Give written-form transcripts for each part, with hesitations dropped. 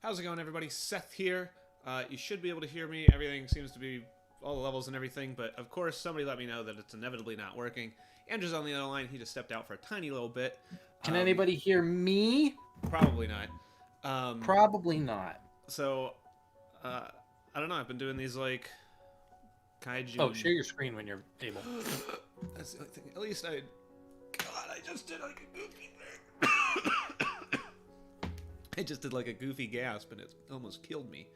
How's it going, everybody? Seth here. You should be able to hear me. Everything seems to be all the levels and everything, but of course somebody let me know that it's inevitably not working. Andrew's on the other line. He just stepped out for a tiny little bit. Can anybody hear me? Probably not. Probably not. So, I don't know. I've been doing these, like, kaiju... Oh, share your screen when you're able. That's the only thing. At least I... God, I just did, like, a goofy thing. I just did, like, a goofy gasp, and it almost killed me.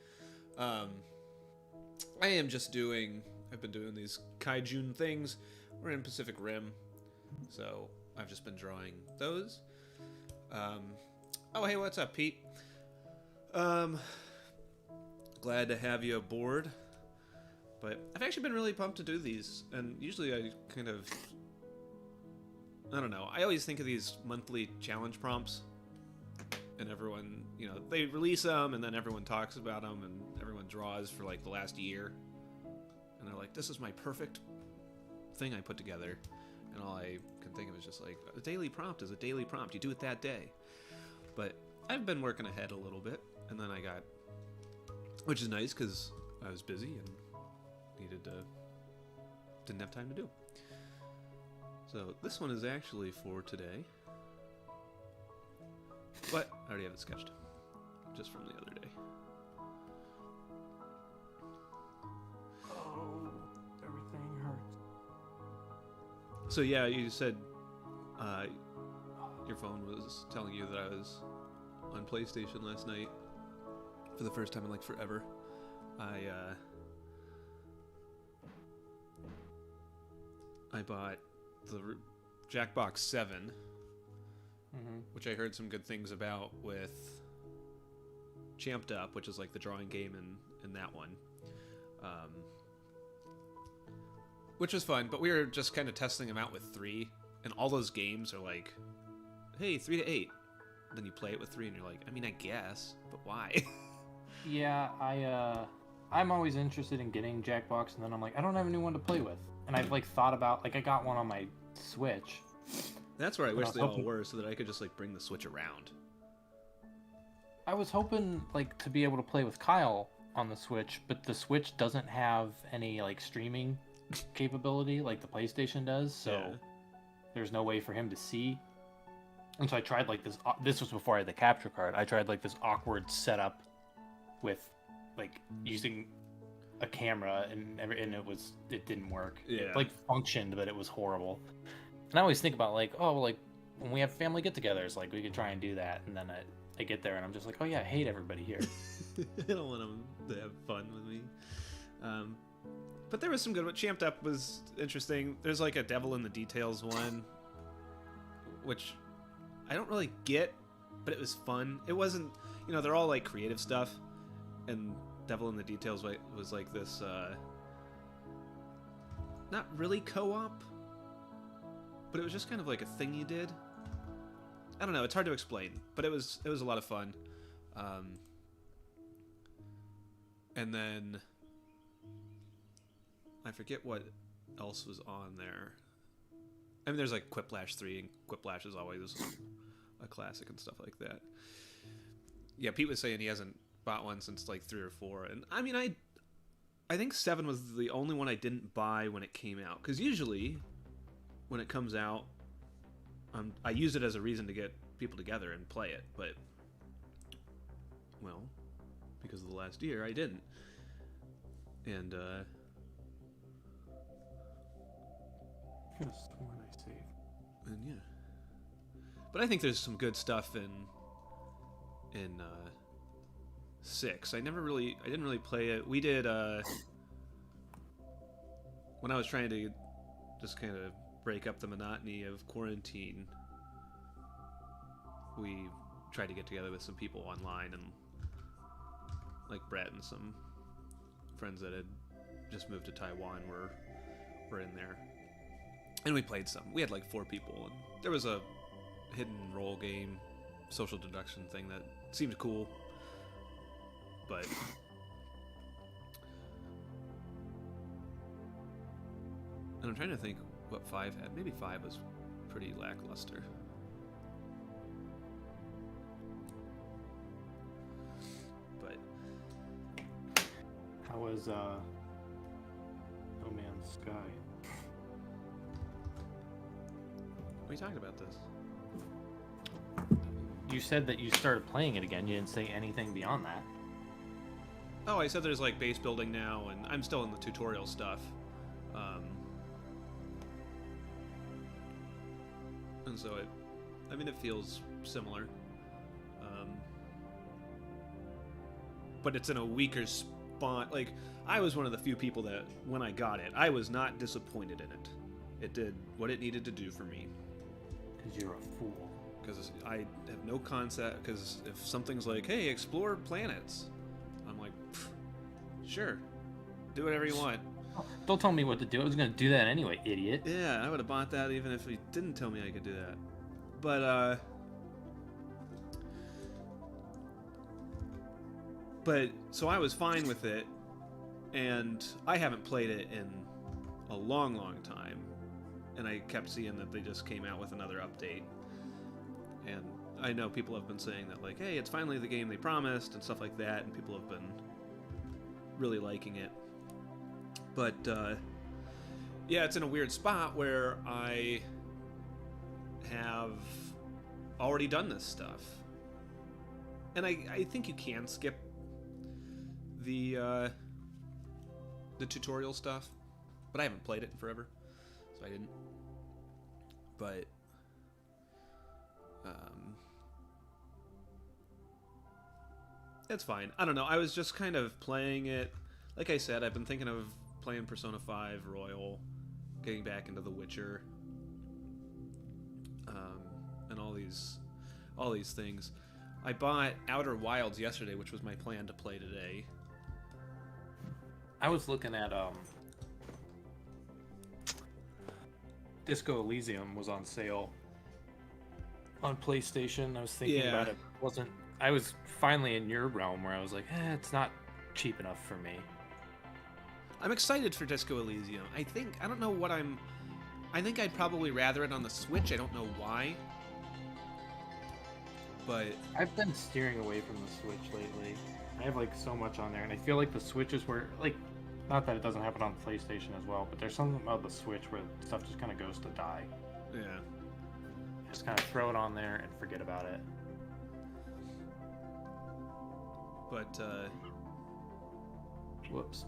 I am just doing... I've been doing these kaiju things. We're in Pacific Rim, so I've just been drawing those. Oh, hey, what's up, Pete? Glad to have you aboard. But I've actually been really pumped to do these, and usually I kind of... I don't know. I always think of these monthly challenge prompts, and everyone, you know, they release them, and then everyone talks about them, and everyone draws for, like, the last year. And they're like, this is my perfect thing I put together. And all I can think of is just like, a daily prompt is a daily prompt. You do it that day. But I've been working ahead a little bit, and then I got... Which is nice, because I was busy and didn't have time to do. So this one is actually for today. But I already have it sketched. Just from the other day. Oh, everything hurts. So yeah, you said your phone was telling you that I was on PlayStation last night for the first time in like forever. I bought the Jackbox 7, which I heard some good things about with Champed Up, which is like the drawing game in that one. Which was fun, but we were just kind of testing them out with 3, and all those games are like, hey, 3 to 8. Then you play it with 3, and you're like, I mean, I guess, but why? Yeah, I'm always interested in getting Jackbox, and then I'm like, I don't have anyone to play with. And I've like thought about, like, I got one on my Switch. That's where I wish they hoping... all were, so that I could just like bring the Switch around. I was hoping like to be able to play with Kyle on the Switch, but the Switch doesn't have any like streaming capability like the PlayStation does, so Yeah. There's no way for him to see. And so I tried like this was before I had the capture card. I tried like this awkward setup with like using a camera and it didn't work. Yeah. It like functioned, but it was horrible. And I always think about like, oh, like when we have family get-togethers, like we could try and do that. And then I get there and I'm just like, oh yeah, I hate everybody here. I don't want them to have fun with me. But there was some good. What Champed Up was interesting. There's like a Devil in the Details one, which I don't really get, but it was fun. It wasn't, you know, they're all like creative stuff, and Devil in the Details was like this, not really co-op, but it was just kind of like a thing you did. I don't know. It's hard to explain, but it was a lot of fun. And then I forget what else was on there. I mean, there's like Quiplash 3, and Quiplash is always a classic and stuff like that. Yeah, Pete was saying he hasn't bought one since like 3 or 4, and I mean, I think 7 was the only one I didn't buy when it came out, because usually when it comes out, I use it as a reason to get people together and play it, but well, because of the last year, I didn't. And Could have sworn I saved. and yeah, but I think there's some good stuff in 6. I didn't really play it. We did when I was trying to just kind of break up the monotony of quarantine. We tried to get together with some people online, and like Brett and some friends that had just moved to Taiwan were in there, and we played some. We had like 4 people, and there was a hidden role game, social deduction thing that seemed cool, but and I'm trying to think what 5 had. Maybe 5 was pretty lackluster. How was No Man's Sky? What are you talking about this? You said that you started playing it again. You didn't say anything beyond that. Oh, I said there's like base building now, and I'm still in the tutorial stuff. And so it feels similar. But it's in a weaker spot. Like, I was one of the few people that, when I got it, I was not disappointed in it. It did what it needed to do for me. Because you're a fool. Because I have no concept. Because if something's like, hey, explore planets, I'm like, sure, do whatever you want. Don't tell me what to do. I was going to do that anyway, idiot. Yeah, I would have bought that even if he didn't tell me I could do that. But so I was fine with it, and I haven't played it in a long, long time, and I kept seeing that they just came out with another update, and I know people have been saying that, like, hey, it's finally the game they promised, and stuff like that, and people have been really liking it. But, yeah, it's in a weird spot where I have already done this stuff. And I think you can skip the tutorial stuff, but I haven't played it in forever, so I didn't. But, it's fine. I don't know, I was just kind of playing it. Like I said, I've been thinking of playing Persona 5 Royal, getting back into The Witcher, and all these things. I bought Outer Wilds yesterday, which was my plan to play today. I was looking at Disco Elysium was on sale on PlayStation. I was thinking about it. I was finally in your realm where I was like, it's not cheap enough for me. I'm excited for Disco Elysium. I think I'd probably rather it on the Switch. I don't know why. But I've been steering away from the Switch lately. I have like so much on there, and I feel like the Switch is where, like, not that it doesn't happen on PlayStation as well, but there's something about the Switch where stuff just kind of goes to die. Yeah. Just kind of throw it on there and forget about it. But, Whoops.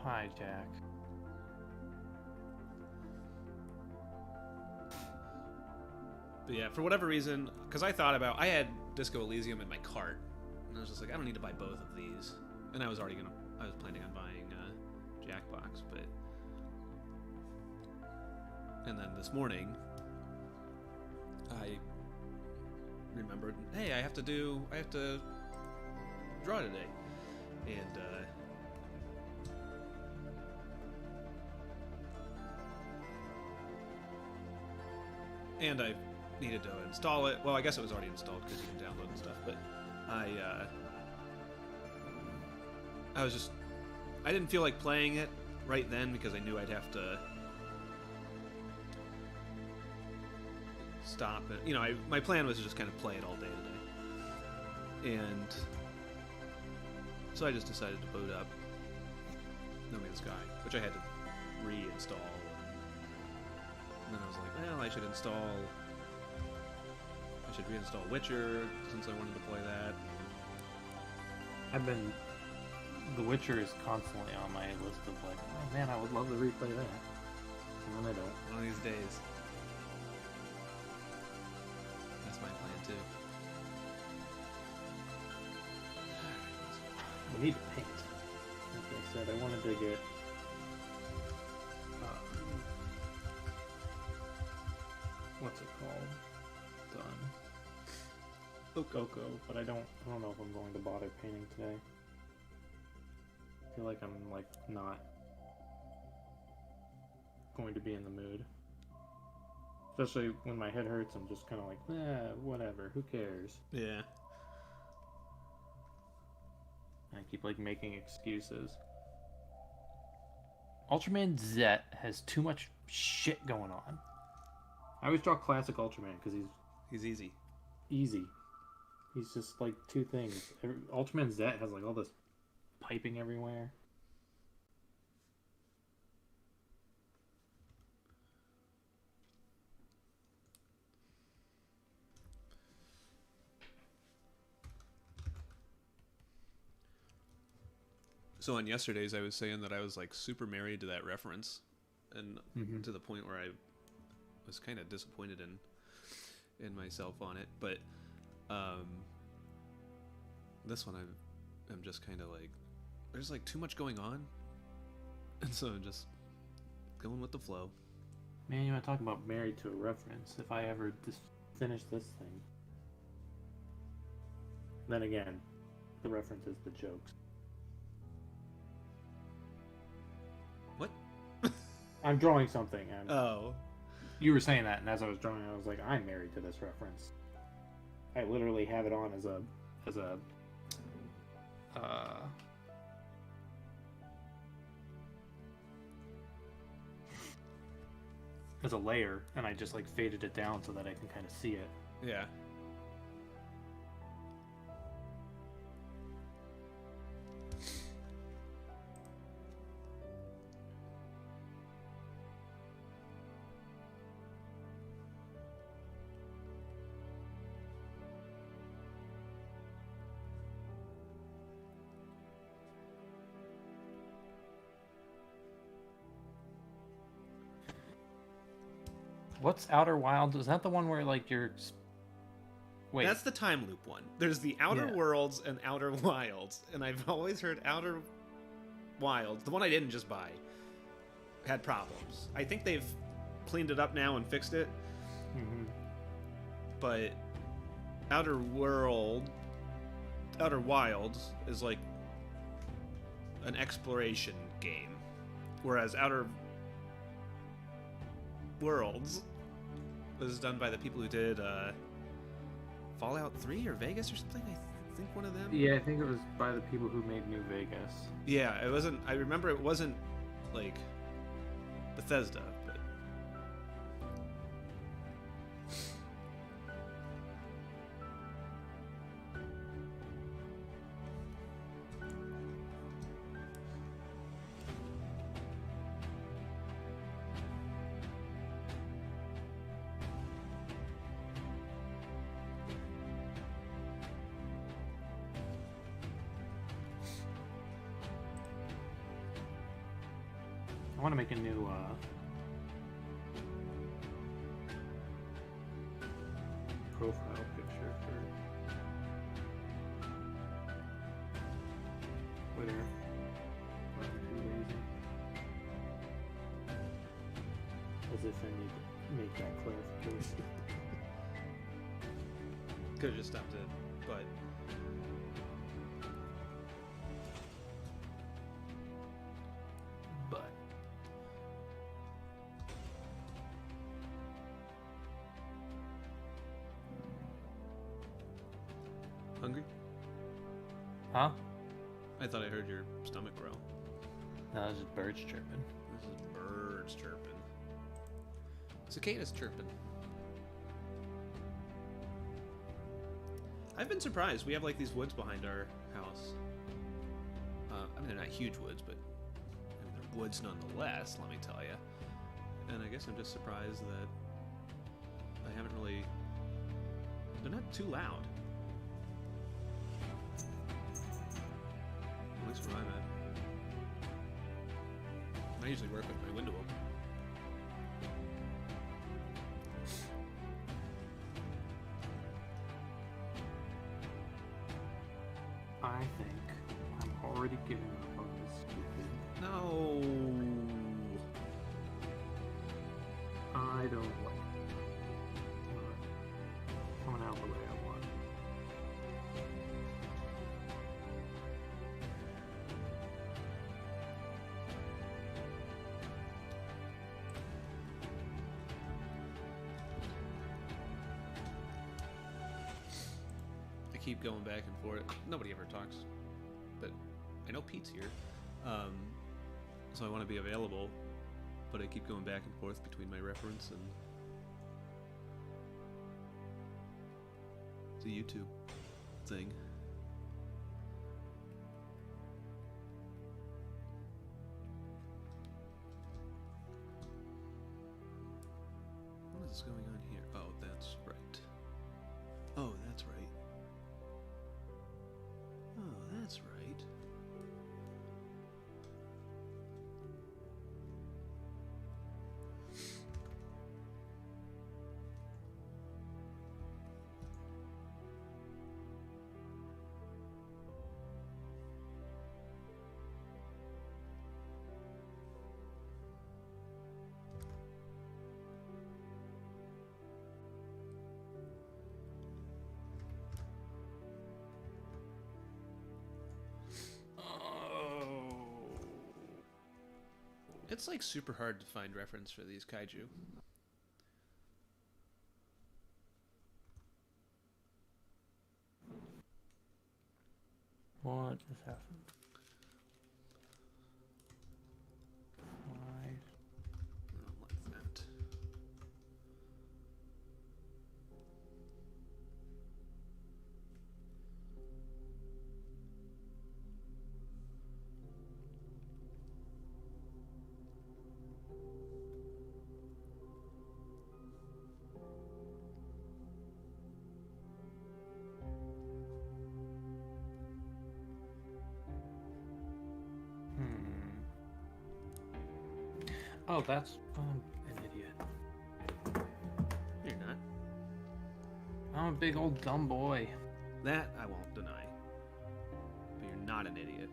Hi, Jack. But yeah, for whatever reason, because I had Disco Elysium in my cart, and I was just like, I don't need to buy both of these. And I was planning on buying Jackbox, but... And then this morning, I remembered, hey, I have to draw today. And I needed to install it. Well, I guess it was already installed because you can download and stuff, but I didn't feel like playing it right then because I knew I'd have to stop it. My plan was to just kind of play it all day today. And so I just decided to boot up No Man's Sky, which I had to reinstall. And then I was like, well, I should reinstall Witcher since I wanted to play that. The Witcher is constantly on my list of like, oh man, I would love to replay that. And then I don't. One of these days. That's my plan too. We need to paint. Like I said, I wanted to get what's it called? Done. Oko, but I don't know if I'm going to bother painting today. I feel like I'm not going to be in the mood. Especially when my head hurts, I'm just kind of like, whatever, who cares? Yeah. I keep making excuses. Ultraman Zet has too much shit going on. I always draw classic Ultraman because he's easy. Easy. He's just like two things. Ultraman Zet has like all this piping everywhere. So on yesterday's, I was saying that I was like super married to that reference, and to the point where I was kind of disappointed in myself on it. But this one, I'm just kind of like, there's like too much going on, and so I'm just going with the flow. Man, you want to talk about married to a reference? If I ever just finish this thing, then again, the reference is the jokes. What? I'm drawing something. Oh. You were saying that, and as I was drawing, I was like, I'm married to this reference. I literally have it on as a layer, and I just like faded it down so that I can kind of see it. Yeah. What's Outer Wilds? Is that the one where like you're... Wait. That's the time loop one. There's the Outer Worlds and Outer Wilds, and I've always heard Outer Wilds, the one I didn't just buy, had problems. I think they've cleaned it up now and fixed it. But Outer Wilds is like an exploration game, whereas Outer Worlds was done by the people who did Fallout 3 or Vegas or something. I think one of them. Yeah, I think it was by the people who made New Vegas. Yeah, it wasn't. I remember it wasn't like Bethesda, but I want to make a new profile picture for Twitter. I'm too lazy. As if I need to make that clarification. could have just stopped it. But hungry? Huh? I thought I heard your stomach growl. No, this is birds chirping. This is birds chirping. Cicadas chirping. I've been surprised. We have like these woods behind our house. I mean, they're not huge woods, but I mean, they're woods nonetheless, let me tell you. And I guess I'm just surprised that I haven't really... They're not too loud. At least where I'm at. I usually work with my window open. I think I'm already giving up on this stupid. No. I don't like it. Not coming out the way I want. I keep going back and forth. Nobody ever talks, but I know Pete's here, so I want to be available. But I keep going back and forth between my reference and the YouTube. thing. What is going on here? Oh, that's right. Oh, that's right. Oh, that's right. It's like super hard to find reference for these kaiju. What just happened? Why? Like that. Oh, that's an idiot. You're not. I'm a big old dumb boy. That I won't deny. But you're not an idiot.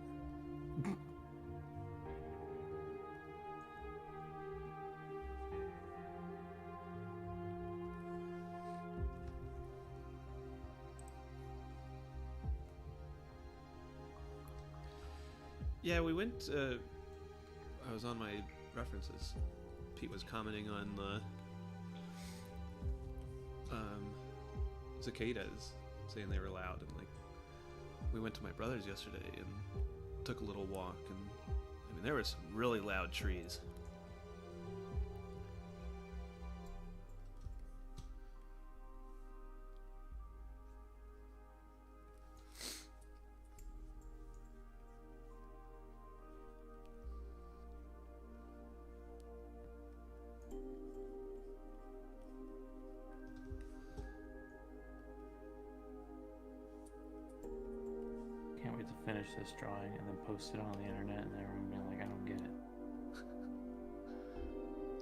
Yeah, we went. I was on my references. Pete was commenting on the cicadas, saying they were loud, and like we went to my brother's yesterday and took a little walk, and I mean there were some really loud trees. Can't wait to finish this drawing and then post it on the internet and everyone being like, I don't get it.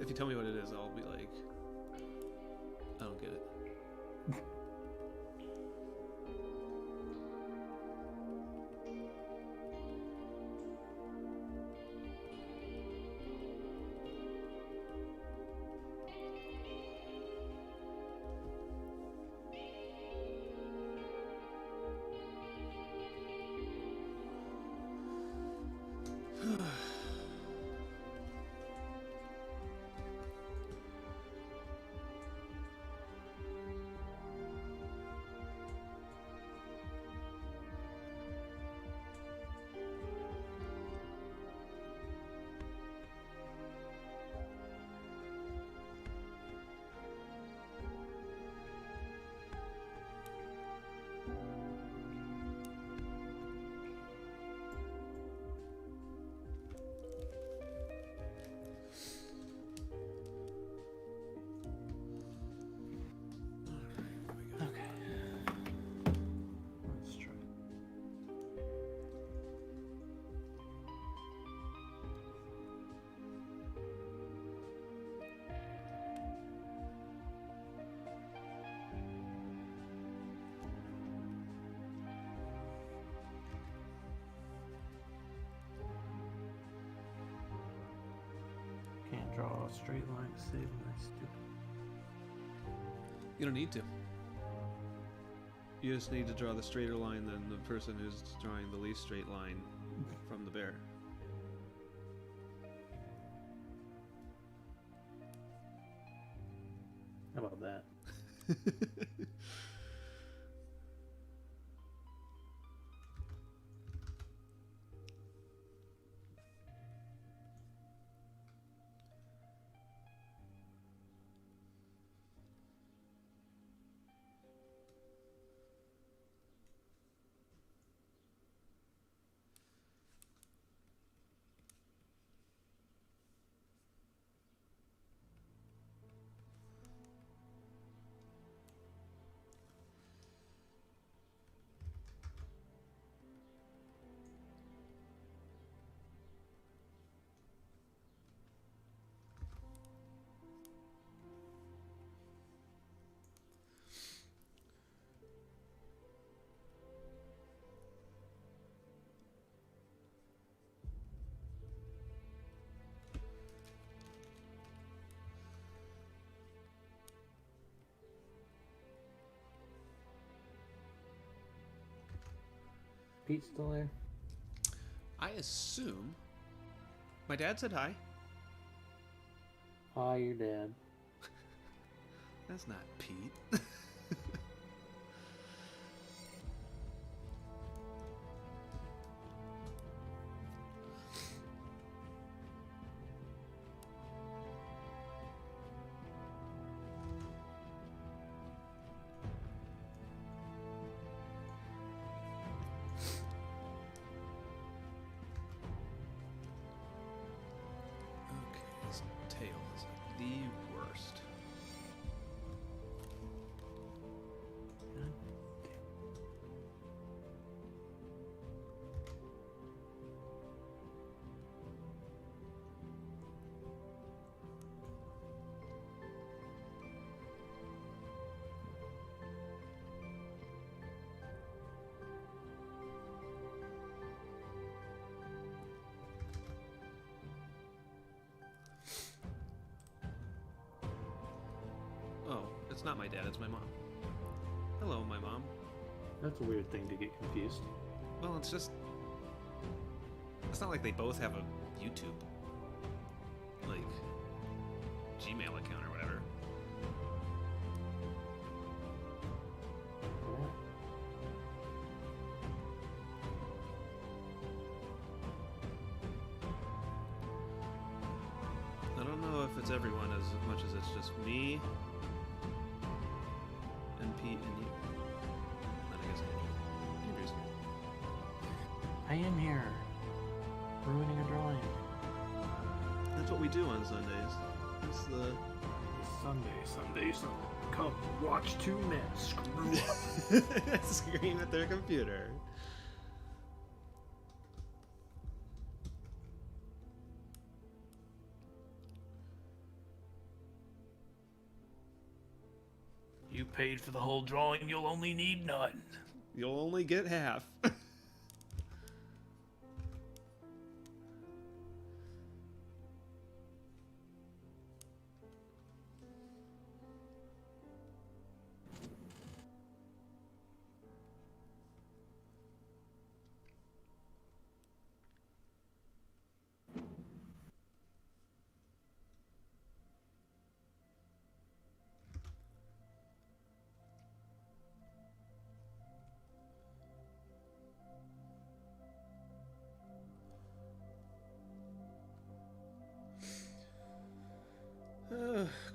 If you tell me what it is, I'll be like, I don't get it. Let's try. Can't draw a straight line to save my stupid. You don't need to. You just need to draw the straighter line than the person who's drawing the least straight line from the bear. How about that? Pete still there? I assume. My dad said hi. Hi, your dad. That's not Pete. Okay, his tail is like the worst. Oh, it's not my dad, it's my mom. Hello, my mom. That's a weird thing to get confused. Well, it's just... It's not like they both have a YouTube, like, Gmail account or whatever. I don't know if it's everyone as much as it's just me and Pete and you. And I guess Andrew's here. I am here. Ruining a drawing. That's what we do on Sundays. It's the... Sunday. Come watch two men screw up. Scream at their computer. You paid for the whole drawing, you'll only need none. You'll only get half.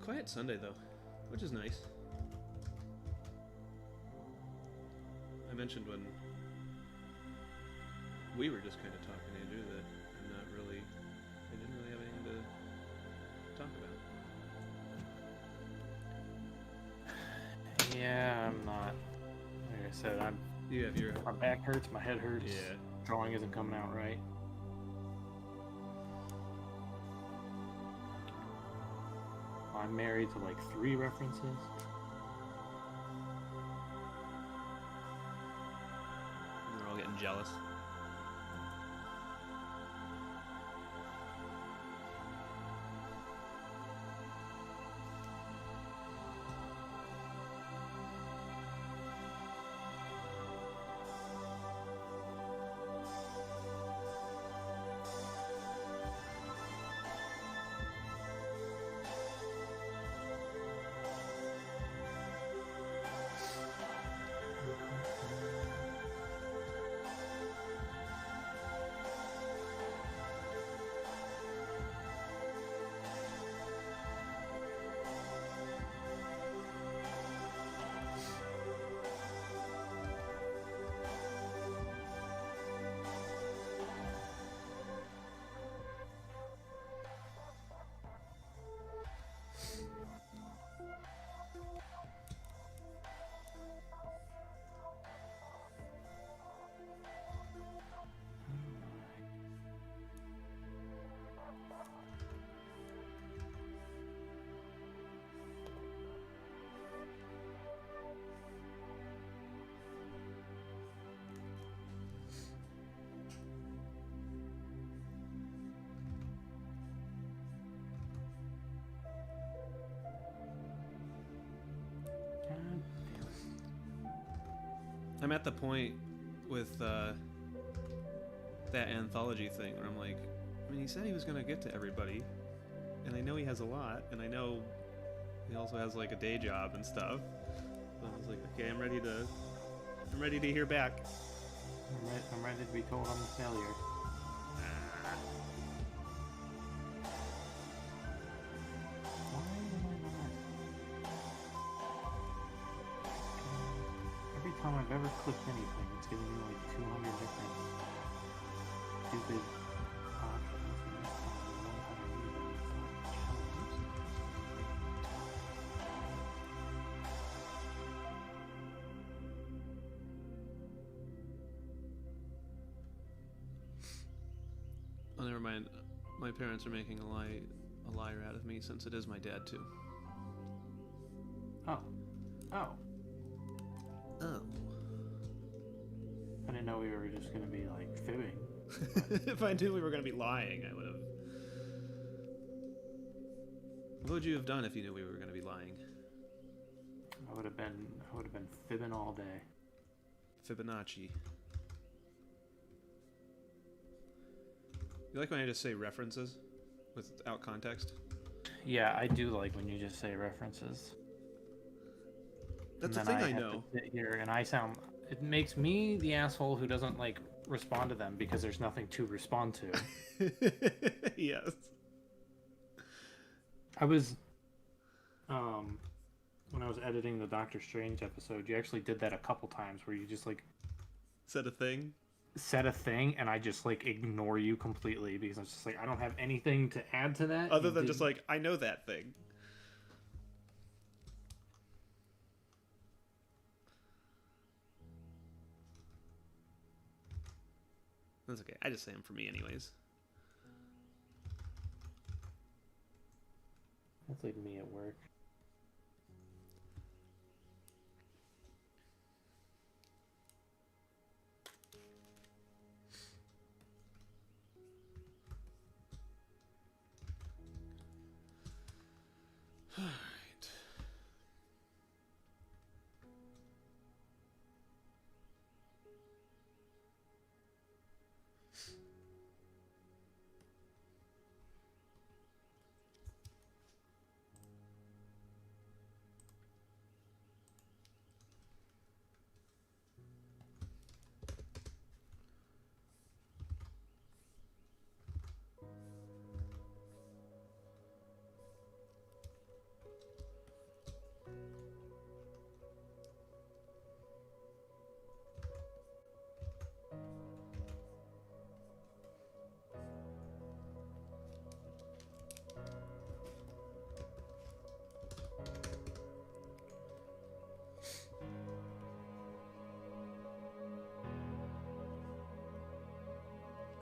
Quiet Sunday, though, which is nice. I mentioned when we were just kind of talking, Andrew, that I didn't really have anything to talk about. Yeah, I'm not. Like I said, You have your... my back hurts, my head hurts. Yeah. Drawing isn't coming out right. I'm married to like 3 references. We're all getting jealous. I'm at the point with that anthology thing where I'm like, I mean, he said he was gonna get to everybody, and I know he has a lot, and I know he also has like a day job and stuff. So I was like, okay, I'm ready to hear back. I'm ready to be told I'm a failure. Why am I not? Every time I've ever clicked anything, it's giving me like 200 different stupid options. And this time I know how to read them. Oh, never mind. My parents are making a liar out of me since it is my dad too. Oh. Oh. Oh. I didn't know we were just gonna be like fibbing. If I knew we were gonna be lying, I would have. What would you have done if you knew we were gonna be lying? I would have been fibbing all day. Fibonacci. You like when I just say references without context? Yeah, I do like when you just say references. That's the And thing then I have know. to sit here and I sound. It makes me the asshole who doesn't like respond to them because there's nothing to respond to. Yes. I was, when I was editing the Doctor Strange episode, you actually did that a couple times where you just like Said a thing? said a thing and I just like ignore you completely because I'm just like I don't have anything to add to that. Other You than just didn't- like, I know that thing. That's okay. I just say them for me anyways. That's like me at work. Alright.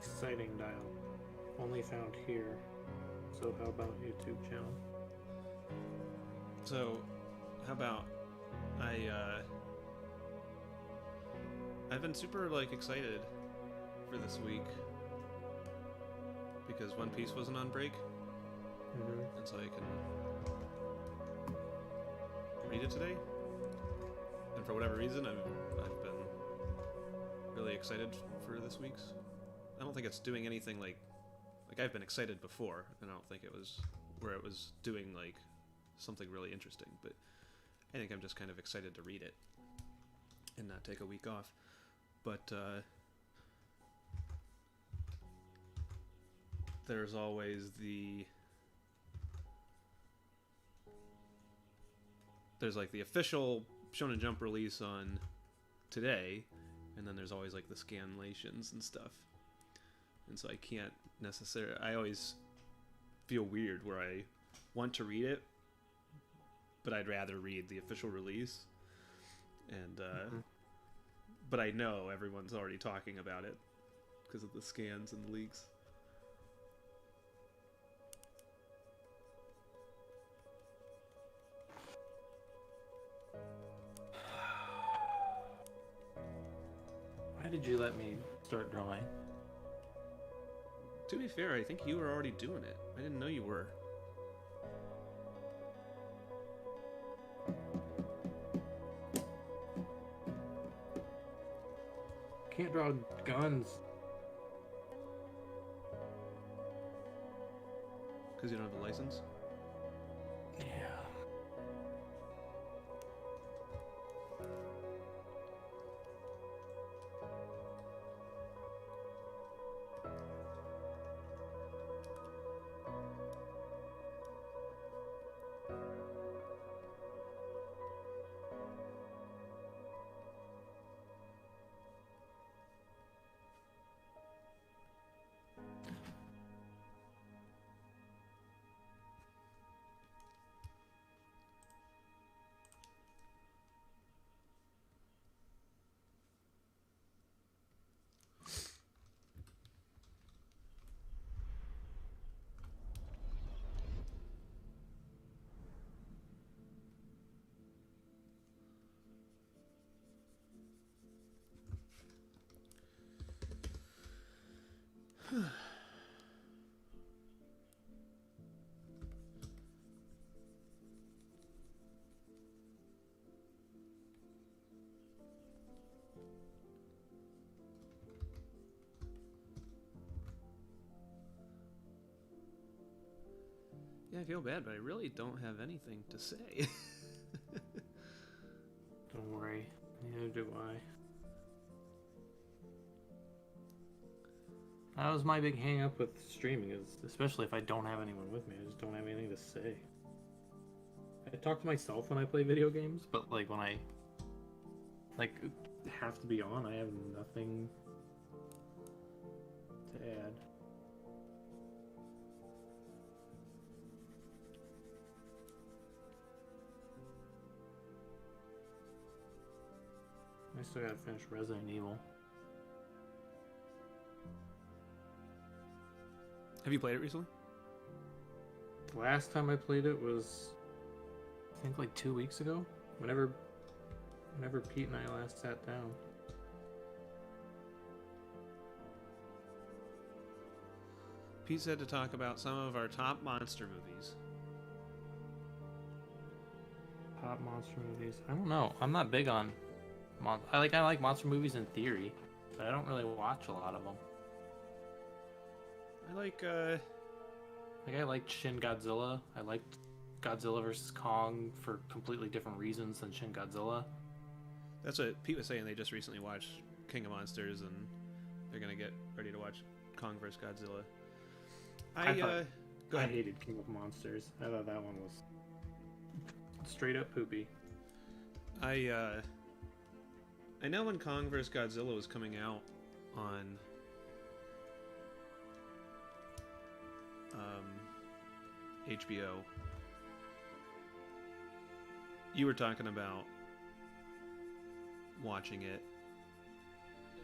Exciting dial. Only found here. So how about YouTube channel? So, how about I've been super like excited for this week because One Piece wasn't on break, Mm-hmm. and so I can read it today. And for whatever reason, I've been really excited for this week's. I don't think it's doing anything like I've been excited before, and I don't think it was where it was doing like something really interesting, but I think I'm just kind of excited to read it and not take a week off. But there's always there's like the official Shonen Jump release on today, and then there's always like the scanlations and stuff. And so I can't necessarily. I always feel weird where I want to read it, but I'd rather read the official release. And but I know everyone's already talking about it because of the scans and the leaks. Why did you let me start drawing? To be fair, I think you were already doing it. I didn't know you were. Can't draw guns. Because you don't have a license? Yeah. Yeah, I feel bad, but I really don't have anything to say. Don't worry. Neither do I. That was my big hang up with streaming, is especially if I don't have anyone with me, I just don't have anything to say. I talk to myself when I play video games, but like when I have to be on, I have nothing to add. I still gotta finish Resident Evil. Have you played it recently? The last time I played it was, I think, like 2 weeks ago. Whenever Pete and I last sat down. Pete said to talk about some of our top monster movies. Top monster movies. I don't know. I'm not big on I like monster movies in theory, but I don't really watch a lot of them. I I liked Shin Godzilla. I liked Godzilla vs. Kong for completely different reasons than Shin Godzilla. That's what Pete was saying. They just recently watched King of Monsters, and they're gonna get ready to watch Kong vs. Godzilla. Go I ahead. hated King of Monsters. I thought that one was straight up poopy. I know when Kong vs. Godzilla was coming out on HBO, you were talking about watching it,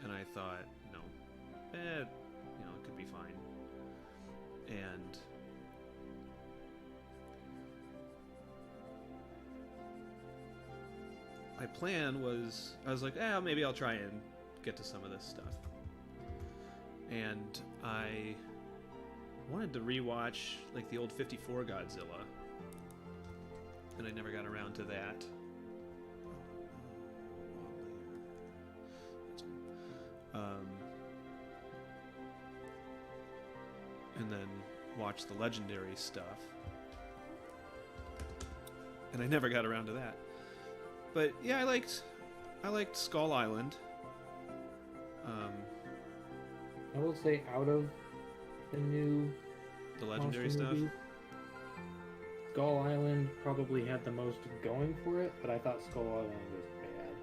and I thought, it could be fine. And my plan was, I was like, maybe I'll try and get to some of this stuff. And I wanted to rewatch like the old 54 Godzilla, and I never got around to that. And then watch the legendary stuff, and I never got around to that. But yeah, I liked Skull Island. I will say, out of the new The legendary monster stuff. movies, Skull Island probably had the most going for it, but I thought Skull Island was bad.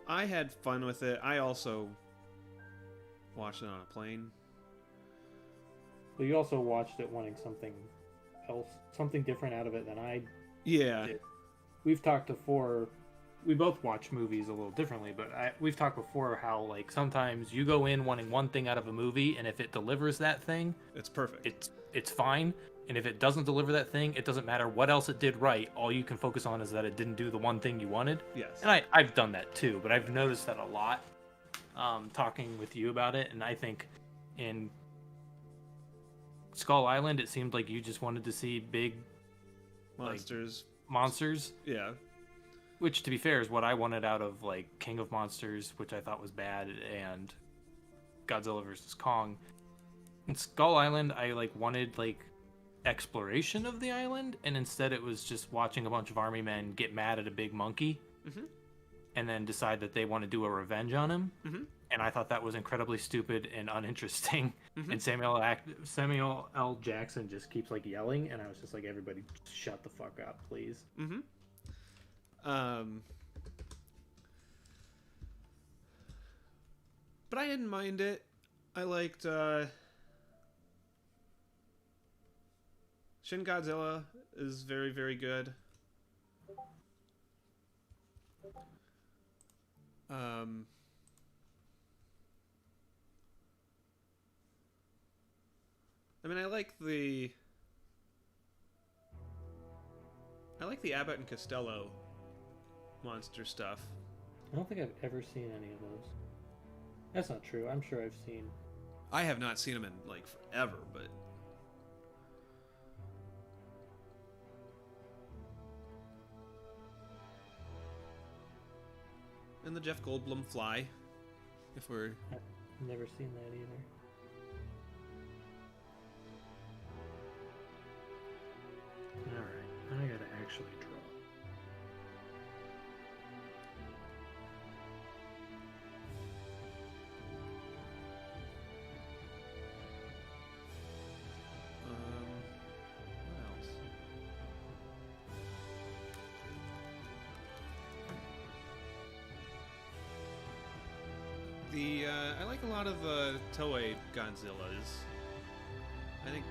I had fun with it. I also watched it on a plane. But you also watched it wanting something else, something different out of it than I Yeah. did. We've talked before. We both watch movies a little differently, but we've talked before how like sometimes you go in wanting one thing out of a movie, and if it delivers that thing, It's perfect. it's fine. And if it doesn't deliver that thing, it doesn't matter what else it did right. All you can focus on is that it didn't do the one thing you wanted. Yes. And I've done that too, but I've noticed that a lot talking with you about it. And I think in Skull Island, it seemed like you just wanted to see big monsters. Yeah. Which, to be fair, is what I wanted out of like King of Monsters, which I thought was bad, and Godzilla vs. Kong. In Skull Island, I like wanted like exploration of the island, and instead it was just watching a bunch of army men get mad at a big monkey, and then decide that they want to do a revenge on him. And I thought that was incredibly stupid and uninteresting. And Samuel L. Jackson just keeps like yelling, and I was just like, everybody, shut the fuck up, please. But I didn't mind it. I liked Shin Godzilla is very, very good. I mean, I like the Abbott and Costello monster stuff. I don't think I've ever seen any of those. That's not true. I'm sure I've seen. I have not seen them in like forever, but and the Jeff Goldblum Fly, if we're I've never seen that either. Alright, I gotta actually draw. what else? I like a lot of Toei Godzillas. I think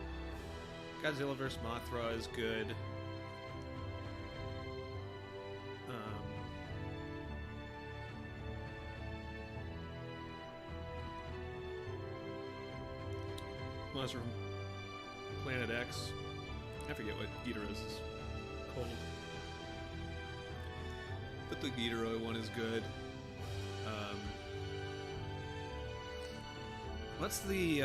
Godzilla vs. Mothra is good. Monster from Planet X. I forget what Ghidorah's is called. But the Ghidorah one is good. What's the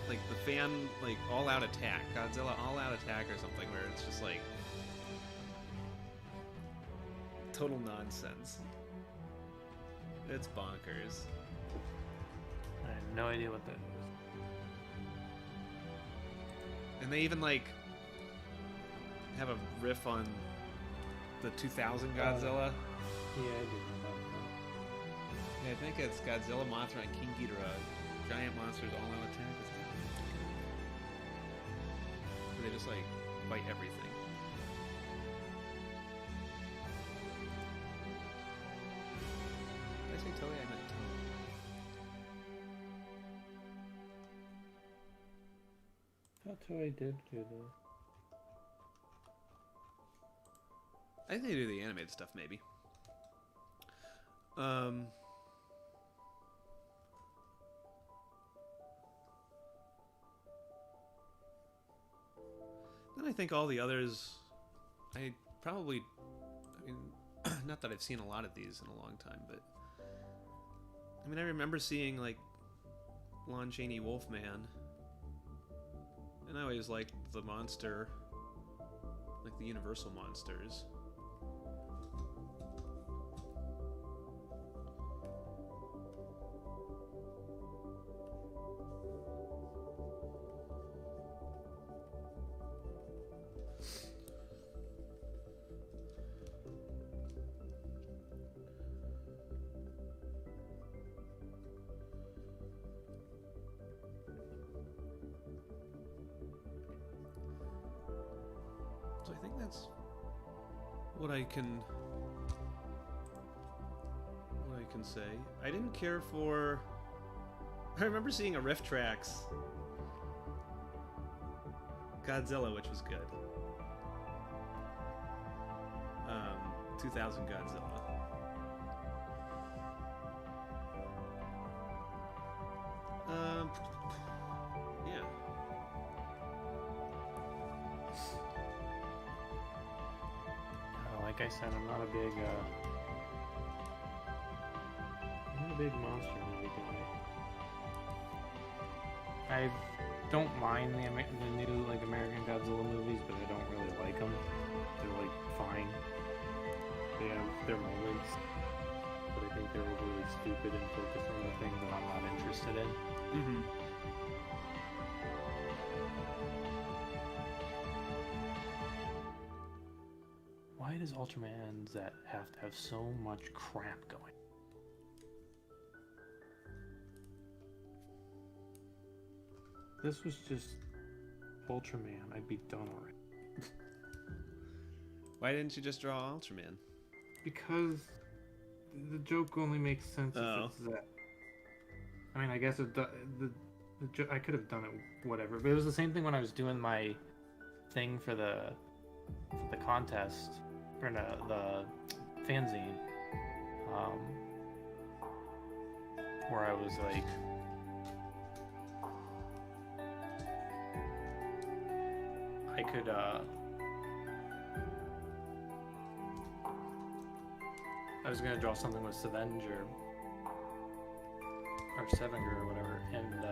like the fan like All Out Attack, Godzilla All Out Attack or something, where it's just like total nonsense. It's bonkers. I have no idea what that is. And they even like have a riff on the 2000 Godzilla. Yeah, I do know about that. Yeah, I think it's Godzilla, Mothra, and King Ghidorah. Giant monsters all out attack. They just like fight everything. Did I say Toei? I meant Toei. I thought Toei did do that. I think they do the animated stuff, maybe. Then I think all the others, I mean, not that I've seen a lot of these in a long time, but I mean, I remember seeing like Lon Chaney Wolfman, and I always liked the monster, like the Universal monsters. So I think that's what I can say. I didn't care for. I remember seeing a Riff Tracks Godzilla, which was good. 2000 Godzilla. Yeah. Like I said, I'm not a big monster movie guy. I don't mind the new like American Godzilla movies, but I don't really like them. They're like fine. They have their moments, but I think they're overly really stupid and focus on the things that I'm not interested in. Mm-hmm. Why does Ultraman Z have to have so much crap going? This was just Ultraman. I'd be done already. Why didn't you just draw Ultraman? Because the joke only makes sense if it's Z. I mean, I guess I could have done it whatever, but it was the same thing when I was doing my thing for the contest or no, the fanzine, where I was like, I could I was gonna draw something with Sevenger or Sevenger or whatever, and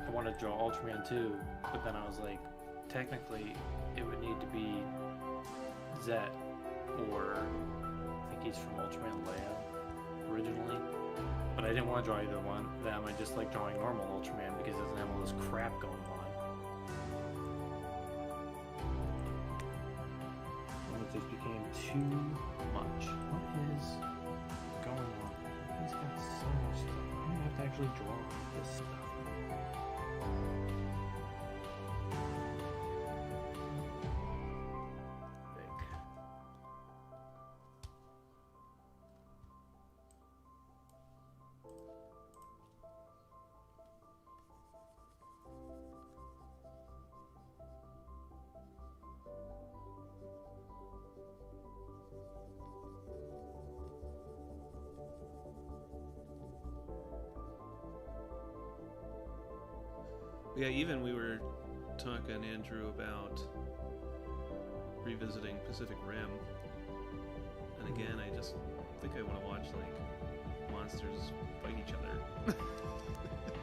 I wanted to draw Ultraman too, but then I was like, technically it would need to be Zet, or I think he's from Ultraman Leia originally, but I didn't want to draw either one of them. I just like drawing normal Ultraman because it doesn't have all this crap going on. And it just became too much. What is going on? He's got so much stuff. I'm gonna have to actually draw this stuff. Yeah, even we were talking, Andrew, about revisiting Pacific Rim. And again, I just think I want to watch, like, monsters fight each other.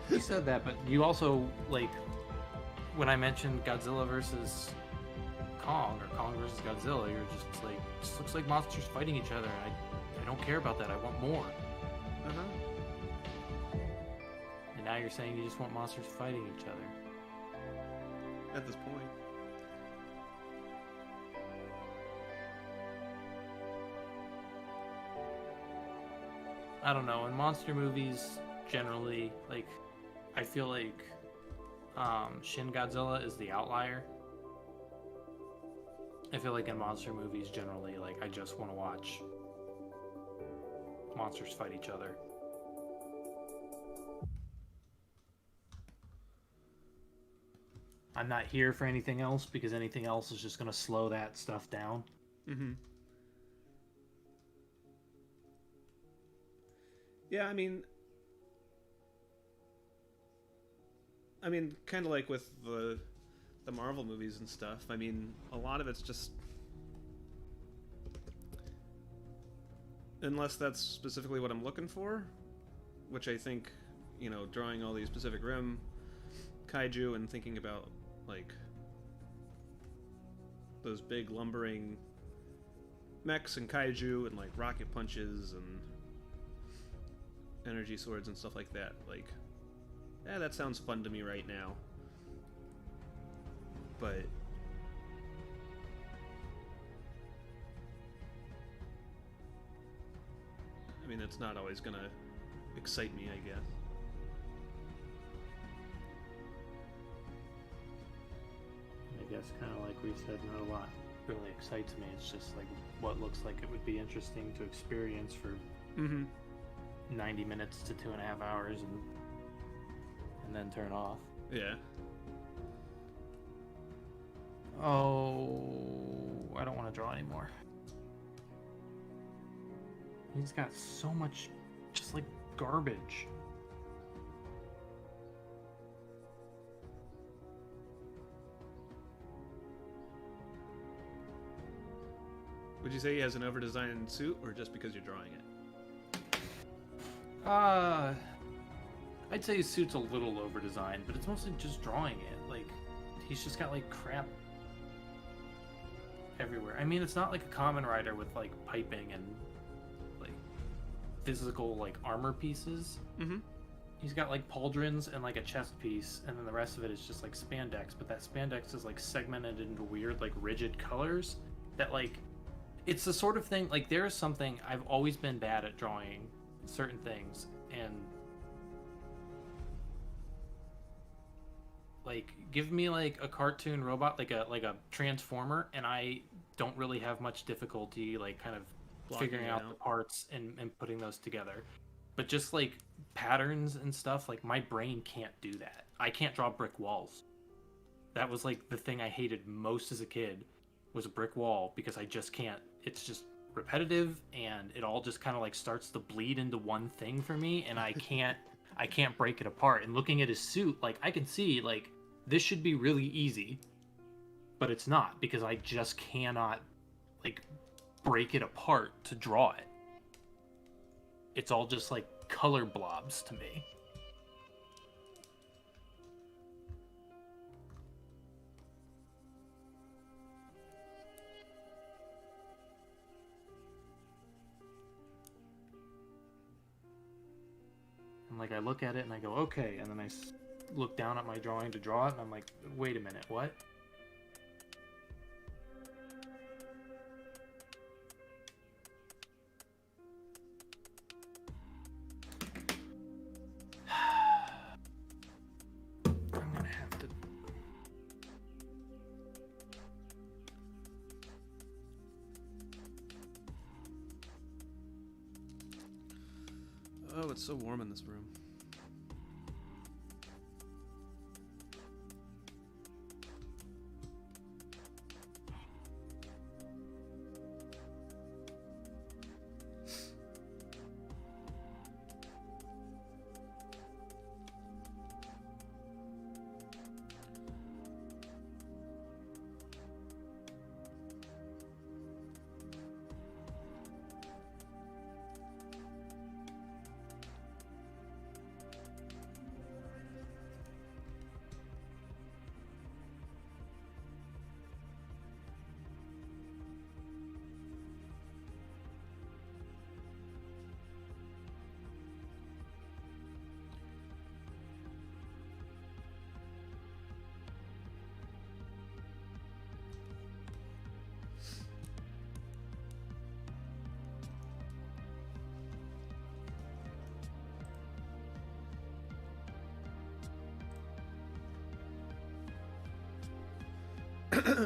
You said that, but you also, like, when I mentioned Godzilla versus Kong, or Kong versus Godzilla, you're just like, this looks like monsters fighting each other. I don't care about that. I want more. Uh-huh. And now you're saying you just want monsters fighting each other. At this point. I don't know. In monster movies, generally, like, I feel like Shin Godzilla is the outlier. I feel like in monster movies, generally, like, I just want to watch monsters fight each other. I'm not here for anything else because anything else is just going to slow that stuff down. Mm-hmm. Yeah, I mean, kind of like with the Marvel movies and stuff. I mean, a lot of it's just, unless that's specifically what I'm looking for, which I think, you know, drawing all these Pacific Rim kaiju and thinking about, like, those big lumbering mechs and kaiju and, like, rocket punches and energy swords and stuff like that, like, yeah, that sounds fun to me right now. But I mean, it's not always gonna excite me, I guess. I guess kind of like we said, not a lot really excites me. It's just like what looks like it would be interesting to experience for 90 minutes to 2.5 hours and then turn off. Yeah. Oh, I don't want to draw anymore. He's got so much just like garbage. Would you say he has an over-designed suit, or just because you're drawing it? I'd say his suit's a little over-designed, but it's mostly just drawing it. Like, he's just got like crap everywhere. I mean, it's not like a Kamen Rider with like piping and physical like armor pieces. Mm-hmm. He's got like pauldrons and like a chest piece, and then the rest of it is just like spandex. But that spandex is like segmented into weird like rigid colors that like it's the sort of thing like there is something I've always been bad at drawing certain things, and like give me like a cartoon robot like a transformer, and I don't really have much difficulty like kind of Blocking figuring it out out. the parts and putting those together. But just like patterns and stuff, like my brain can't do that. I can't draw brick walls. That was like the thing I hated most as a kid, was a brick wall, because I just can't. It's just repetitive, and it all just kind of like starts to bleed into one thing for me, and I can't break it apart. And looking at his suit, like I can see like this should be really easy, but it's not, because I just cannot like break it apart to draw it. It's all just like color blobs to me. And like I look at it and I go, okay, and then I look down at my drawing to draw it, and I'm like, wait a minute, what? I'm gonna have to. Oh, it's so warm in this room. Oh,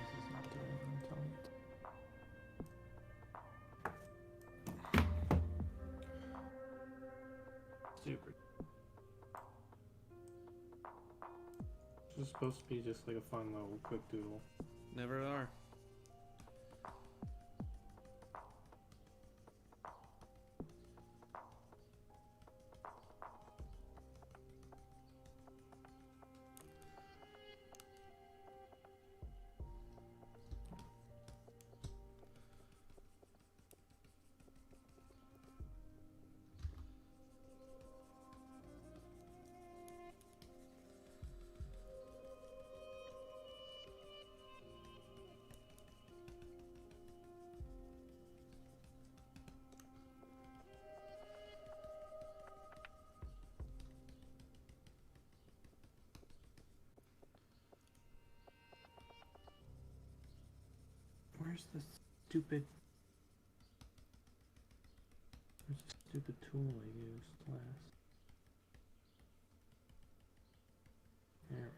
this is not doing anything, tell me. Super. This is supposed to be just like a fun little quick doodle. Never are. Where's the stupid... Where's the stupid tool I used last? There.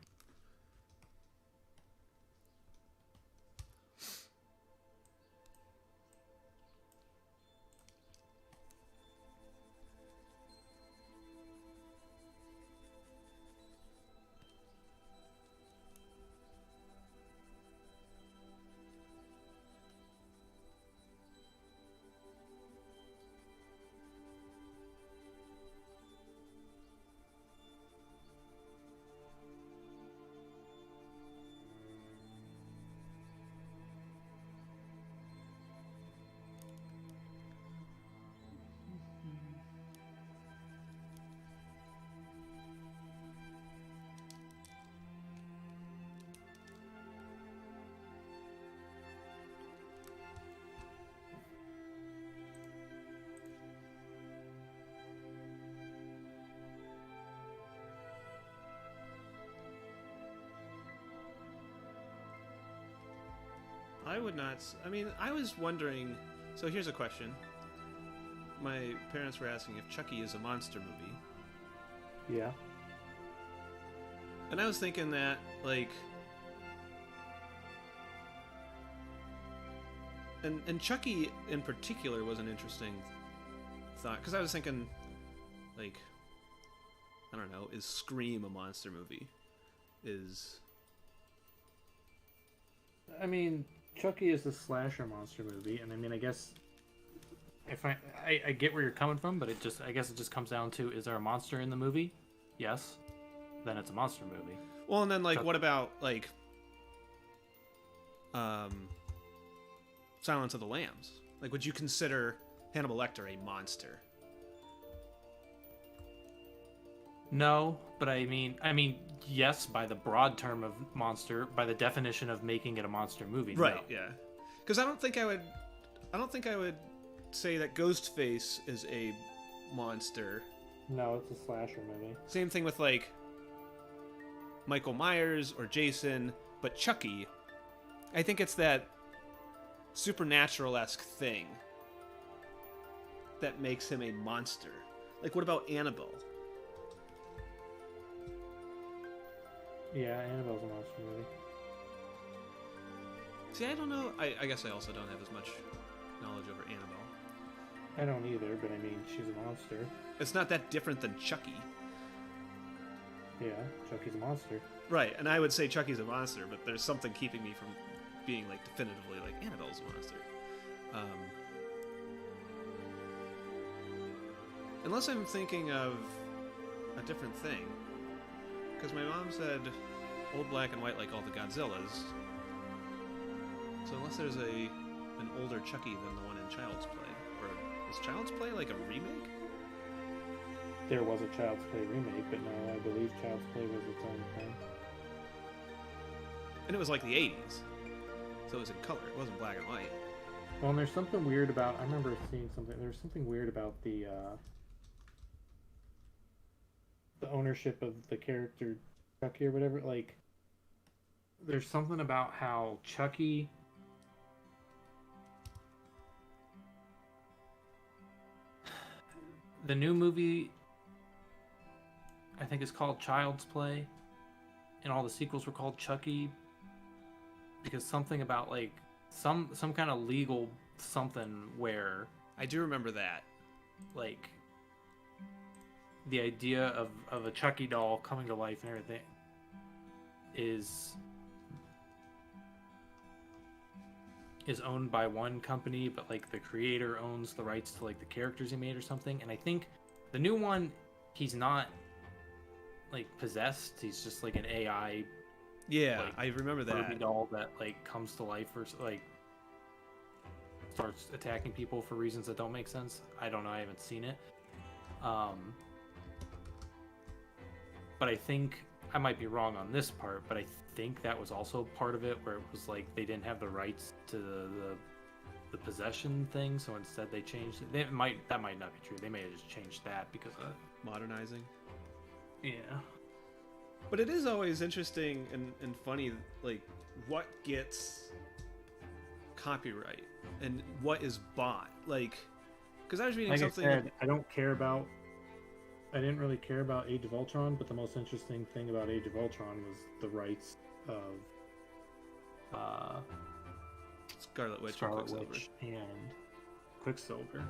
I would not. I mean, I was wondering. So here's a question. My parents were asking if Chucky is a monster movie. Yeah. And I was thinking that, like... And Chucky, in particular, was an interesting thought. Because I was thinking, like... I don't know, is Scream a monster movie? I mean, Chucky is a slasher monster movie, and I mean, I guess... If I get where you're coming from, but I guess it just comes down to, is there a monster in the movie? Yes. Then it's a monster movie. Well, and then, like, what about, like... Silence of the Lambs? Like, would you consider Hannibal Lecter a monster? No, but I mean, yes, by the broad term of monster, by the definition of making it a monster movie. Right, no. yeah. Because I don't think I would say that Ghostface is a monster. No, it's a slasher movie. Same thing with, like, Michael Myers or Jason, but Chucky, I think it's that supernatural-esque thing that makes him a monster. Like, what about Annabelle? Yeah, Annabelle's a monster movie. See, I don't know. I guess I also don't have as much knowledge over Annabelle. I don't either, but I mean, she's a monster. It's not that different than Chucky. Yeah, Chucky's a monster. Right, and I would say Chucky's a monster, but there's something keeping me from being, like, definitively, like, Annabelle's a monster. Unless I'm thinking of a different thing. Because my mom said old black and white like all the Godzillas. So unless there's an older Chucky than the one in Child's Play. Or was Child's Play like a remake? There was a Child's Play remake, but no, I believe Child's Play was its own thing. And it was like the 80s. So it was in color, it wasn't black and white. Well, and there's something weird about, I remember seeing something, there's something weird about the ownership of the character Chucky or whatever. Like, there's something about how Chucky... The new movie, I think, is called Child's Play, and all the sequels were called Chucky, because something about, like, some kind of legal something where... I do remember that. Like, the idea of a Chucky doll coming to life and everything is owned by one company, but, like, the creator owns the rights to, like, the characters he made or something. And I think the new one, he's not, like, possessed. He's just, like, an AI. Yeah, like, I remember that. Barbie doll that, like, comes to life or, like, starts attacking people for reasons that don't make sense. I don't know. I haven't seen it. But I think I might be wrong on this part, but I think that was also part of it, where it was like they didn't have the rights to the possession thing, so instead they changed it. That might not be true. They may have just changed that because of Modernizing. Yeah. But it is always interesting and funny, like, what gets copyright and what is bought. Like, because I was reading something... I said, I didn't really care about Age of Ultron, but the most interesting thing about Age of Ultron was the rights of Scarlet Witch and Quicksilver.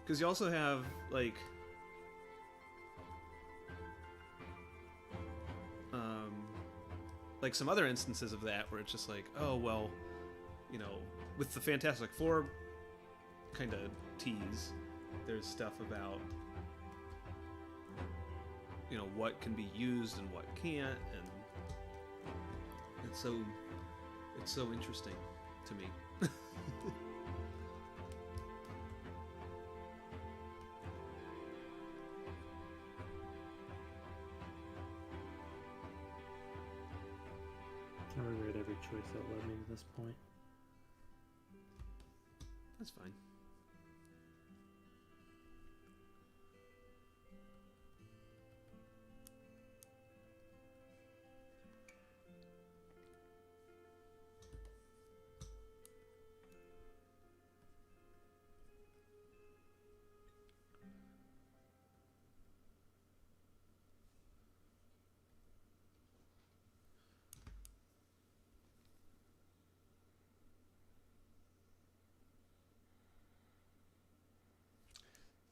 Because you also have, like some other instances of that where it's just like, oh, well, you know, with the Fantastic Four kind of tease, there's stuff about, you know, what can be used and what can't, and it's so interesting to me. I regret every choice that led me to this point. That's fine.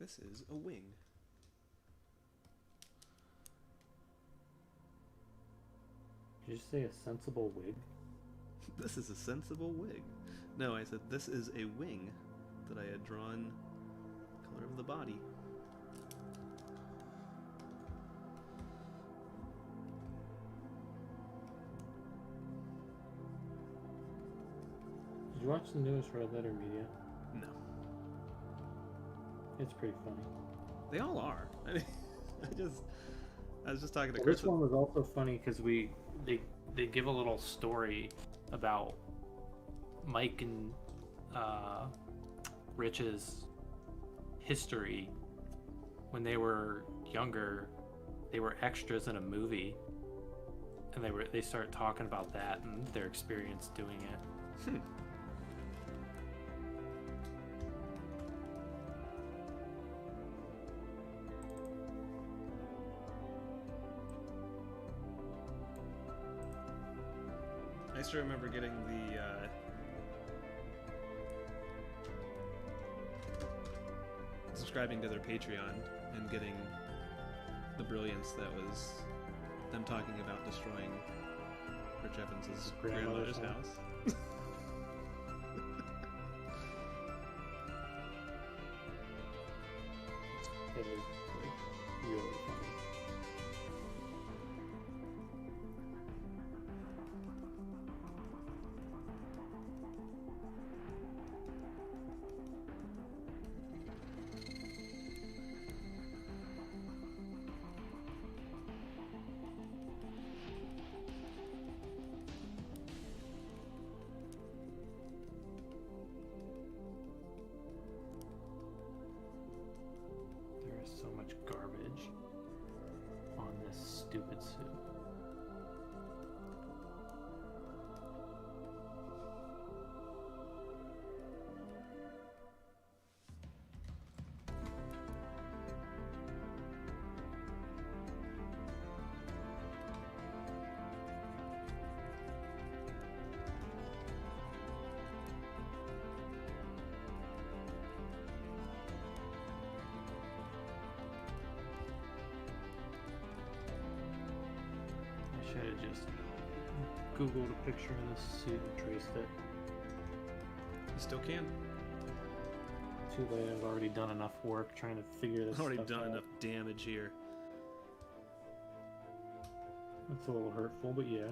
This is a wing. Did you say a sensible wig? This is a sensible wig. No, I said this is a wing that I had drawn color of the body. Did you watch the newest Red Letter Media? No. It's pretty funny. They all are. I mean, I was just talking to Well, Chris. this one was also funny because they give a little story about Mike and Rich's history when they were younger. They were extras in a movie, and they start talking about that and their experience doing it. I still remember getting the subscribing to their Patreon and getting the brilliance that was them talking about destroying Rich Evans's grandmother's house. It is like really funny. There is so much garbage on this stupid suit. I should have just Googled a picture of this suit and traced it. You still can. Too late, I've already done enough work trying to figure this Already stuff done out. enough damage here. That's a little hurtful, but yeah.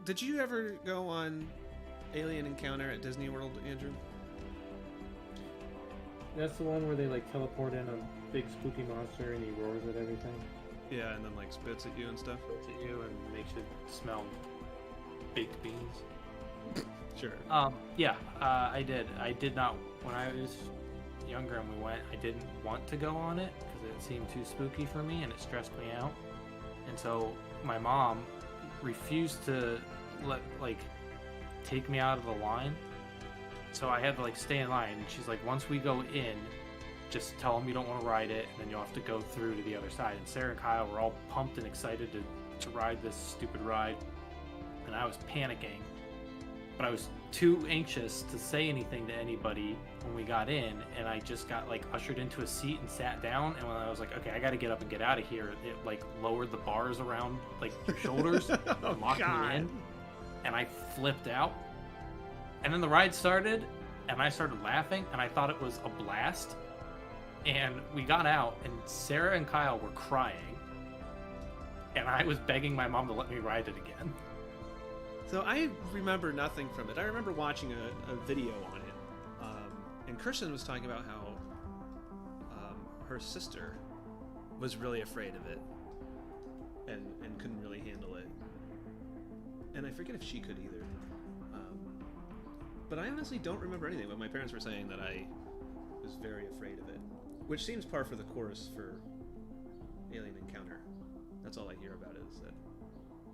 Did you ever go on Alien Encounter at Disney World, Andrew? That's the one where they like teleport in a big spooky monster and he roars at everything. Yeah, and then like spits at you and stuff. Looks at you and makes you smell baked beans. Sure. Yeah, I did. I did not, when I was younger and we went, I didn't want to go on it because it seemed too spooky for me and it stressed me out. And so my mom refused to take me out of the line. So I had to stay in line. And she's like, once we go in, just tell them you don't want to ride it, and then you'll have to go through to the other side. And Sarah and Kyle were all pumped and excited to ride this stupid ride. And I was panicking. But I was too anxious to say anything to anybody when we got in, and I just got ushered into a seat and sat down. And when I was like, okay, I got to get up and get out of here, it lowered the bars around your shoulders and locked me in, and I flipped out. And then the ride started, and I started laughing, and I thought it was a blast. And we got out, and Sarah and Kyle were crying, and I was begging my mom to let me ride it again. So I remember nothing from it. I remember watching a video on it, and Kirsten was talking about how her sister was really afraid of it and couldn't really handle it. And I forget if she could either. But I honestly don't remember anything, but my parents were saying that I was very afraid of it, which seems par for the course for Alien Encounter. That's all I hear about it, is that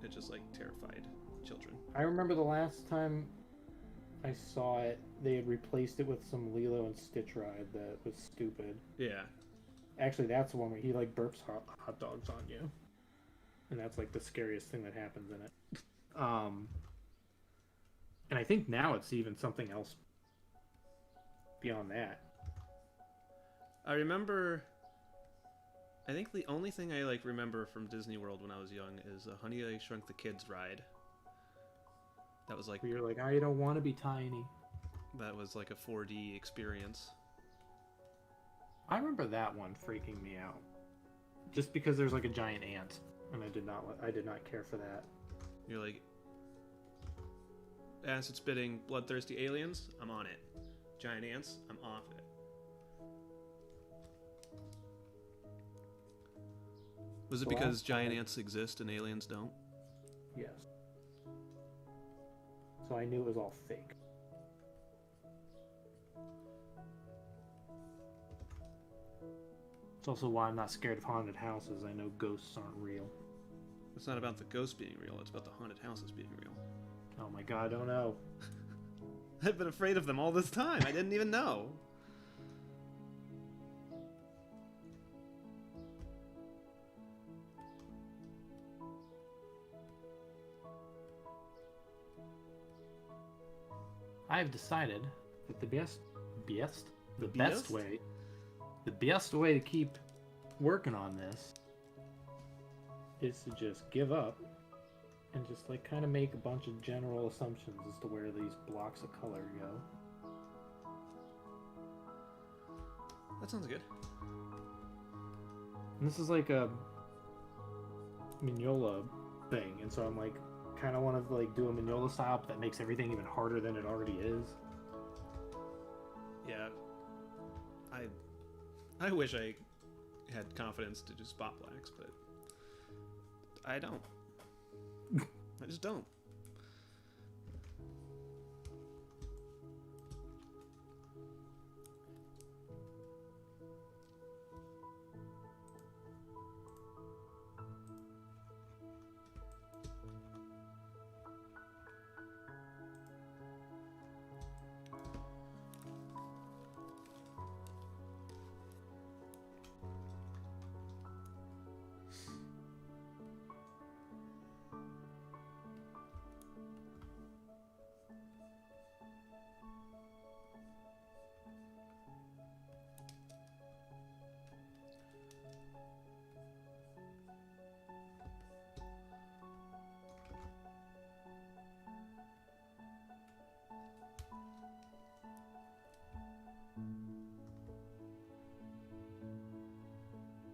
it just terrified children. I remember the last time I saw it, they had replaced it with some Lilo and Stitch ride that was stupid. Yeah. Actually, that's the one where he burps hot dogs on you. And that's the scariest thing that happens in it. And I think now it's even something else beyond that. I remember. I think the only thing I like remember from Disney World when I was young is a Honey I Shrunk the Kids ride. That was like Where you're like, I don't want to be tiny. that was like a 4D experience. I remember that one freaking me out, just because there's like a giant ant, and I did not care for that. You're like, acid spitting, bloodthirsty aliens. I'm on it. Giant ants. I'm off it. Was it because giant ants exist and aliens don't? Yes. So I knew it was all fake. It's also why I'm not scared of haunted houses. I know ghosts aren't real. It's not about the ghosts being real. It's about the haunted houses being real. Oh my god, I don't know. I've been afraid of them all this time. I didn't even know. I have decided that the best way to keep working on this is to just give up and just like kind of make a bunch of general assumptions as to where these blocks of color go. That sounds good. And this is like a Mignola thing, and so I'm like kind of want to like do a Mignola style that makes everything even harder than it already is. Yeah. I wish I had confidence to do spot blacks, but I don't. I just don't.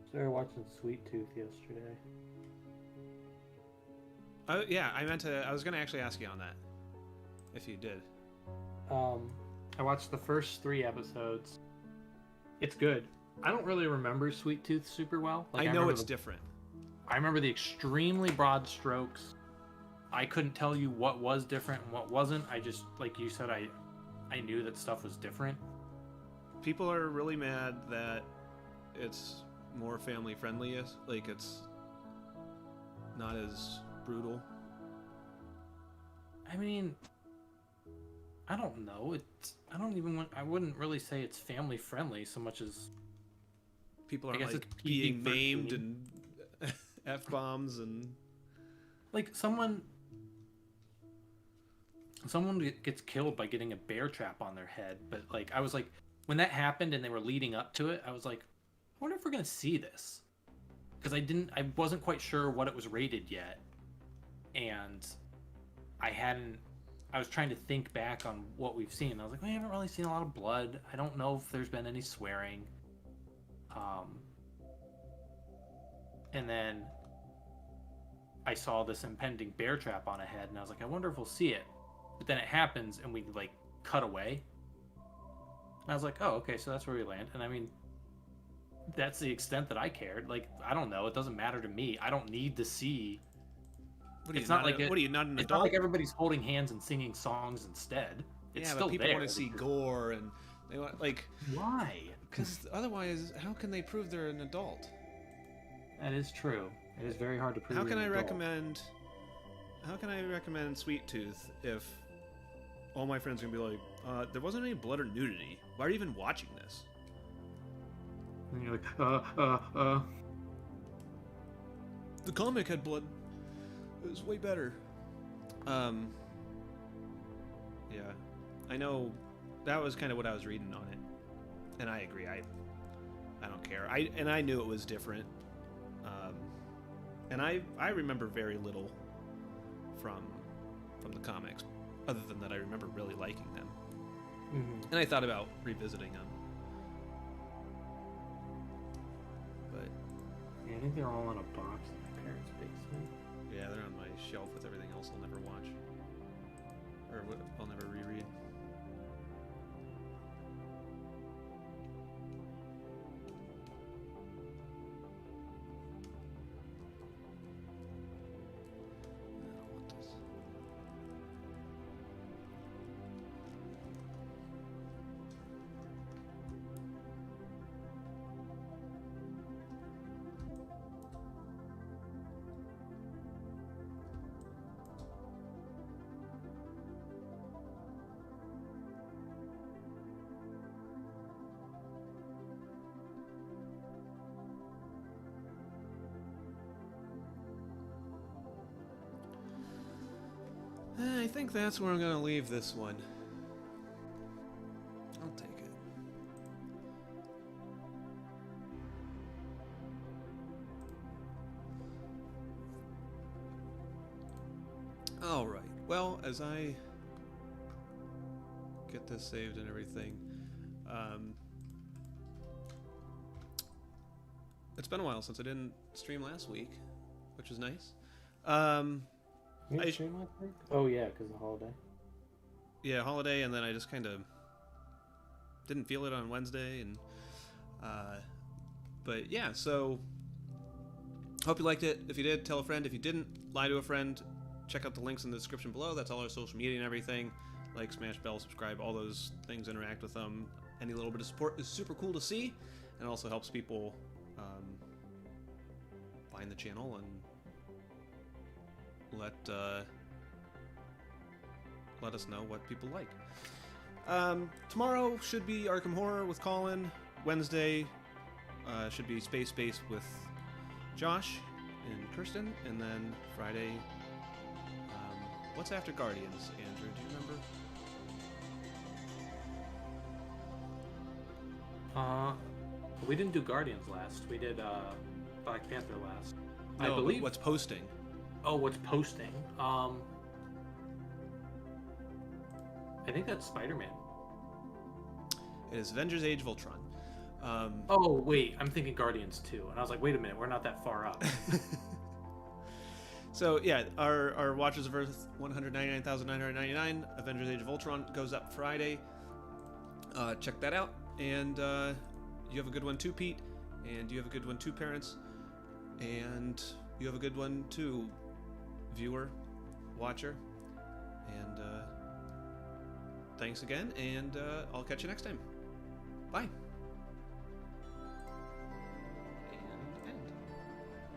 Started watching Sweet Tooth yesterday. Oh yeah, I was gonna actually ask you on that. If you did. I watched the first 3 episodes. It's good. I don't really remember Sweet Tooth super well. Like, I know it's different. I remember the extremely broad strokes. I couldn't tell you what was different and what wasn't. I just, like you said, I knew that stuff was different. People are really mad that it's more family friendly. Like it's not as brutal. I mean, I don't know. I wouldn't really say it's family friendly so much as People are I guess like it's being maimed PG-13. and F-bombs and like someone gets killed by getting a bear trap on their head. But like I was like, when that happened and they were leading up to it, I was like, I wonder if we're gonna see this, because I wasn't quite sure what it was rated yet, and I was trying to think back on what we've seen. I was like, we haven't really seen a lot of blood. I don't know if there's been any swearing. And then I saw this impending bear trap on a head, and I was like, I wonder if we'll see it. But then it happens, and we like cut away. And I was like, oh, okay, so that's where we land. And I mean, that's the extent that I cared. Like, I don't know. It doesn't matter to me. I don't need to see. what are you, It's not not like a- what are you not an It's adult? not like everybody's holding hands and singing songs instead. It's Yeah, still but people there. want to see gore and they want like Why? because otherwise, how can they prove they're an adult? That is true. It is very hard to prove. How can you're I an adult. recommend? How can I recommend Sweet Tooth if all my friends are gonna be like, there wasn't any blood or nudity? Why are you even watching this? And you're like, The comic had blood. It was way better. Yeah, I know that was kind of what I was reading on it, and I agree. I don't care. I knew it was different, and I remember very little from the comics, other than that I remember really liking them, and I thought about revisiting them. But yeah, I think they're all in a box in my parents' basement. yeah, they're on my shelf with everything else I'll never watch, or what I'll never reread. I think that's where I'm going to leave this one. I'll take it. All right. Well, as I get this saved and everything, it's been a while since I didn't stream last week, which was nice. Stream last week? Oh yeah, because of the holiday. Yeah, holiday, and then I just kind of didn't feel it on Wednesday, and but yeah, so hope you liked it. If you did, tell a friend. If you didn't, lie to a friend. Check out the links in the description below. That's all our social media and everything. Like, smash bell, subscribe, all those things. Interact with them. Any little bit of support is super cool to see, and also helps people find the channel and let us know what people like. Tomorrow should be Arkham Horror with Colin. Wednesday should be Space with Josh and Kirsten. And then Friday, what's after Guardians, Andrew? Do you remember? We didn't do Guardians last. We did Black Panther last. No, I believe. What's posting? Oh, what's posting? I think that's Spider-Man. It is Avengers: Age of Ultron. Oh wait, I'm thinking Guardians 2, and I was like, wait a minute, we're not that far up. So yeah, our Watchers of Earth 199,999 Avengers: Age of Ultron goes up Friday. Check that out, and you have a good one too, Pete, and you have a good one too, parents, and you have a good one too, viewer, watcher, and thanks again, and I'll catch you next time. Bye.